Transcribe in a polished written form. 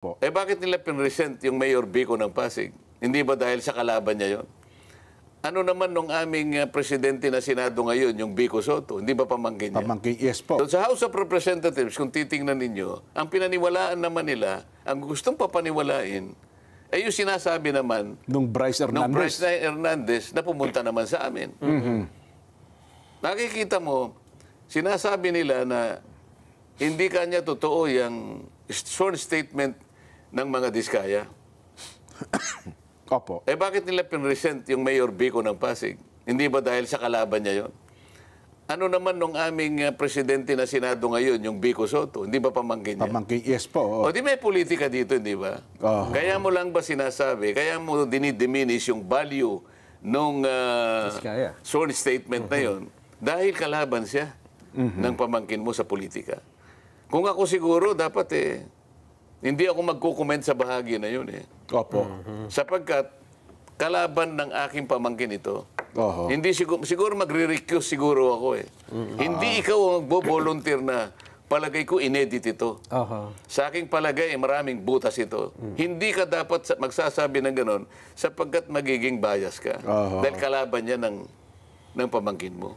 Po. Eh bakit nila pinresent yung Mayor Vico ng Pasig? Hindi ba dahil sa kalaban niya yon? Ano naman nung aming presidente na Senado ngayon, yung Vico Soto? Hindi ba pamangkin niya? Pamangkin, yes po. So, sa House of Representatives, kung titingnan ninyo, ang pinaniwalaan naman nila, ang gustong papaniwalain, ay yung sinasabi naman Nung Bryce ng Hernandez. Bryce Hernandez na pumunta naman sa amin. Nakikita mo, sinasabi nila na hindi kanya totoo yung sworn statement ng mga Diskaya. Opo. Eh bakit nila pinresent yung Mayor Vico ng Pasig? Hindi ba dahil sa kalaban niya yon? Ano naman nung aming presidente na Senado ngayon, yung Vico Soto? Hindi ba pamangkin niya? Pamangkin, yes po. O di may politika dito, hindi ba? Kaya mo lang ba sinasabi, kaya mo dinidiminish yung value nung sworn statement na yon dahil kalaban siya ng pamangkin mo sa politika. Kung ako siguro, dapat hindi ako magkukomment sa bahagi na yun Opo. Sapagkat kalaban ng aking pamangkin ito, Oho. hindi siguro magre-recuse siguro ako Hindi ikaw ang magbo-volunteer na palagay ko inedit ito. Sa aking palagay, maraming butas ito. Hindi ka dapat magsasabi ng ganon sapagkat magiging bias ka. Dahil kalaban niya ng pamangkin mo.